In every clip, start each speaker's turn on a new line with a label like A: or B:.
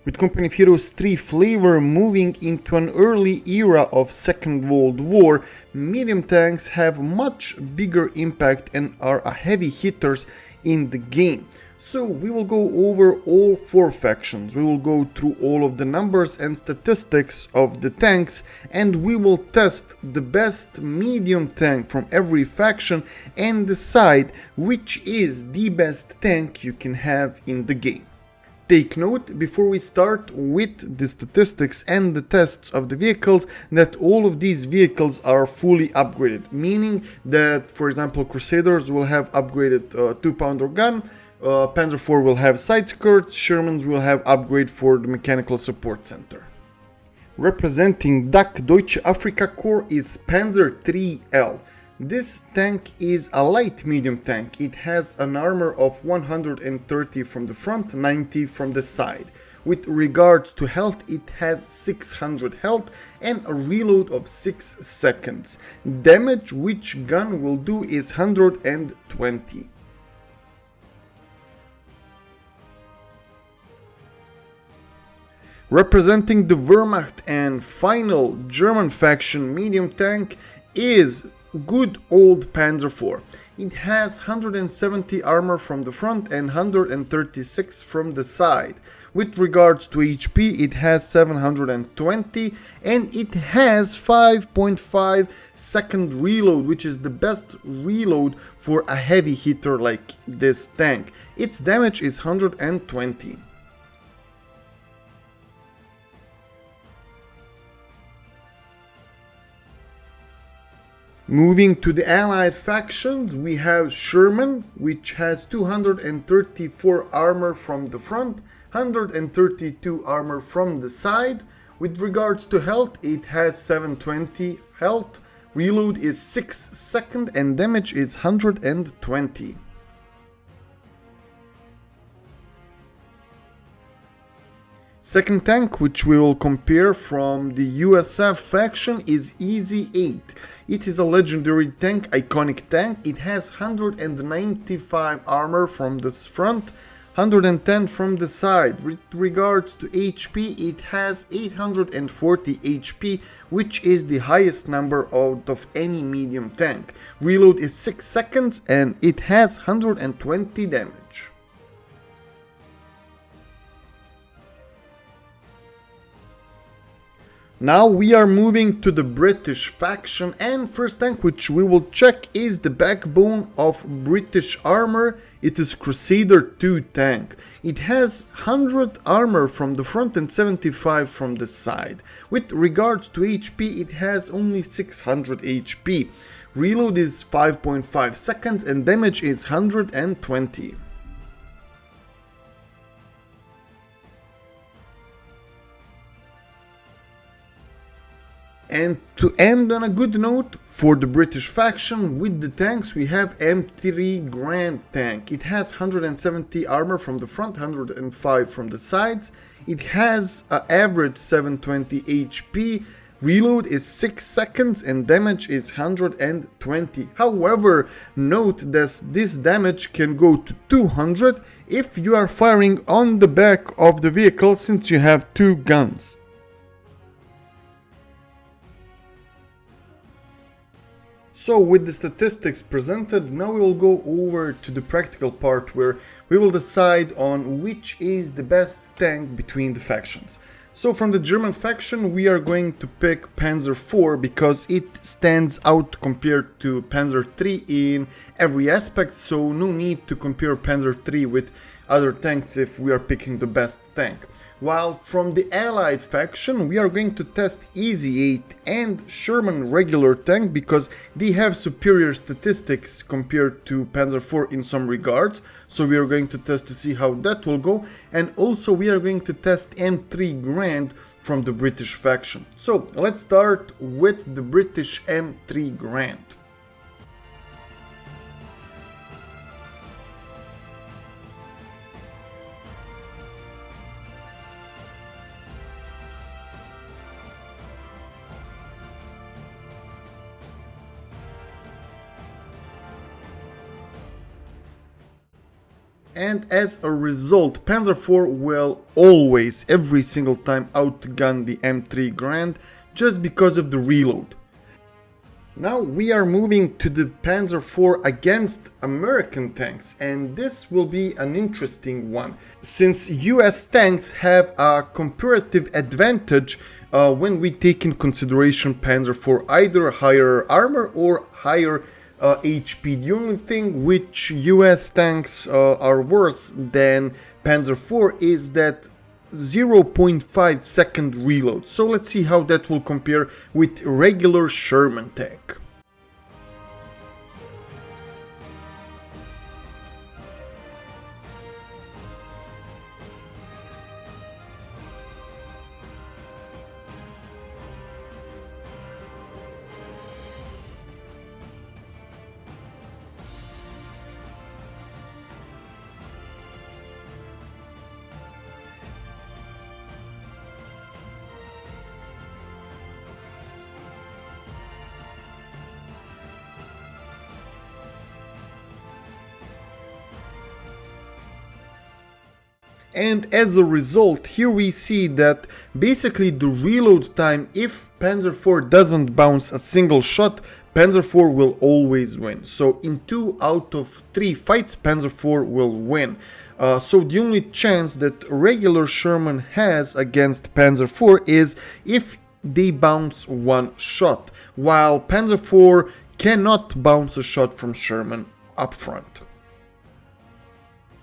A: With Company of Heroes 3 flavor moving into an early era of Second World War, medium tanks have much bigger impact and are a heavy hitters in the game. So we will go over all 4 factions, we will go through all of the numbers and statistics of the tanks, and we will test the best medium tank from every faction and decide which is the best tank you can have in the game. Take note, before we start with the statistics and the tests of the vehicles, that all of these vehicles are fully upgraded, meaning that, for example, Crusaders will have upgraded 2-pounder gun, Panzer IV will have side skirts, Shermans will have upgrade for the mechanical support center. Representing DAC Deutsche Afrika Corps is Panzer III. This tank is a light medium tank. It has an armor of 130 from the front, 90 from the side. With regards to health, it has 600 health and a reload of 6 seconds. Damage which gun will do is 120. Representing the Wehrmacht and final German faction medium tank is good old Panzer IV. It has 170 armor from the front and 136 from the side. With regards to HP, it has 720 and it has 5.5 second reload, which is the best reload for a heavy hitter like this tank. Its damage is 120. Moving to the allied factions, we have Sherman, which has 234 armor from the front, 132 armor from the side. With regards to health, it has 720 health, reload is 6 seconds and damage is 120. Second tank which we will compare from the USF faction is Easy 8. It is a legendary tank, iconic tank. It has 195 armor from the front, 110 from the side. With regards to HP, it has 840 HP, which is the highest number out of any medium tank. Reload is 6 seconds and it has 120 damage. Now we are moving to the British faction, and first tank which we will check is the backbone of British armor. It is Crusader II tank. It has 100 armor from the front and 75 from the side. With regards to HP, it has only 600 HP. Reload is 5.5 seconds and damage is 120. And to end on a good note for the British faction, with the tanks we have M3 Grand Tank. It has 170 armor from the front, 105 from the sides. It has an average 720 HP. Reload is 6 seconds and damage is 120. However, note that this damage can go to 200 if you are firing on the back of the vehicle, since you have 2 guns. So with the statistics presented, now we will go over to the practical part where we will decide on which is the best tank between the factions. So from the German faction we are going to pick Panzer IV because it stands out compared to Panzer III in every aspect, so no need to compare Panzer III with other tanks if we are picking the best tank. While from the Allied faction we are going to test Easy 8 and Sherman regular tank because they have superior statistics compared to Panzer IV in some regards, so we are going to test to see how that will go, and also we are going to test M3 Grand from the British faction. So let's start with the British M3 Grand. And as a result, Panzer IV will always, every single time, outgun the M3 Grand just because of the reload. Now we are moving to the Panzer IV against American tanks, and this will be an interesting one, since US tanks have a comparative advantage when we take in consideration Panzer IV, either higher armor or higher HP. The only thing which US tanks are worse than Panzer IV is that 0.5 second reload. So let's see how that will compare with regular Sherman tank. And as a result, here we see that basically the reload time, if Panzer IV doesn't bounce a single shot, Panzer IV will always win. So in 2 out of 3 fights, Panzer IV will win. So the only chance that regular Sherman has against Panzer IV is if they bounce one shot, while Panzer IV cannot bounce a shot from Sherman up front.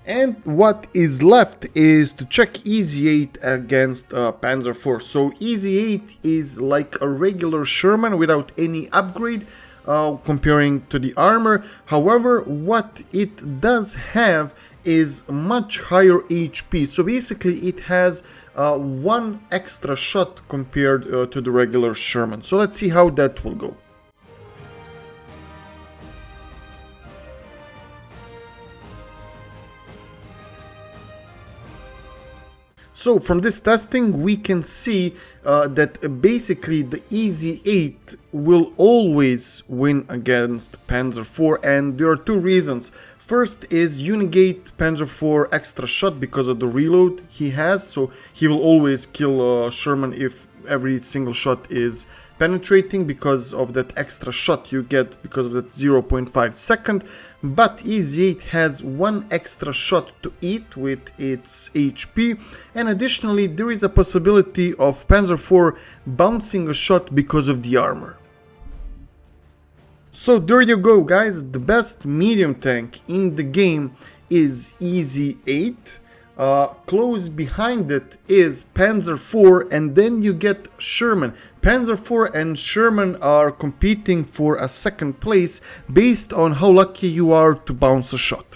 A: And what is left is to check Easy 8 against Panzer IV. So Easy 8 is like a regular Sherman without any upgrade comparing to the armor. However, what it does have is much higher HP. So basically it has 1 extra shot compared to the regular Sherman. So let's see how that will go. So from this testing we can see that basically the Easy 8 will always win against Panzer IV, and there are 2 reasons. First is you negate Panzer IV extra shot because of the reload he has, so he will always kill Sherman if every single shot is penetrating because of that extra shot you get because of that 0.5 second. But Easy 8 has 1 extra shot to eat with its HP, and additionally there is a possibility of Panzer IV bouncing a shot because of the armor. So there you go guys, the best medium tank in the game is Easy 8. Close behind it is Panzer IV, and then you get Sherman. Panzer IV and Sherman are competing for a second place based on how lucky you are to bounce a shot.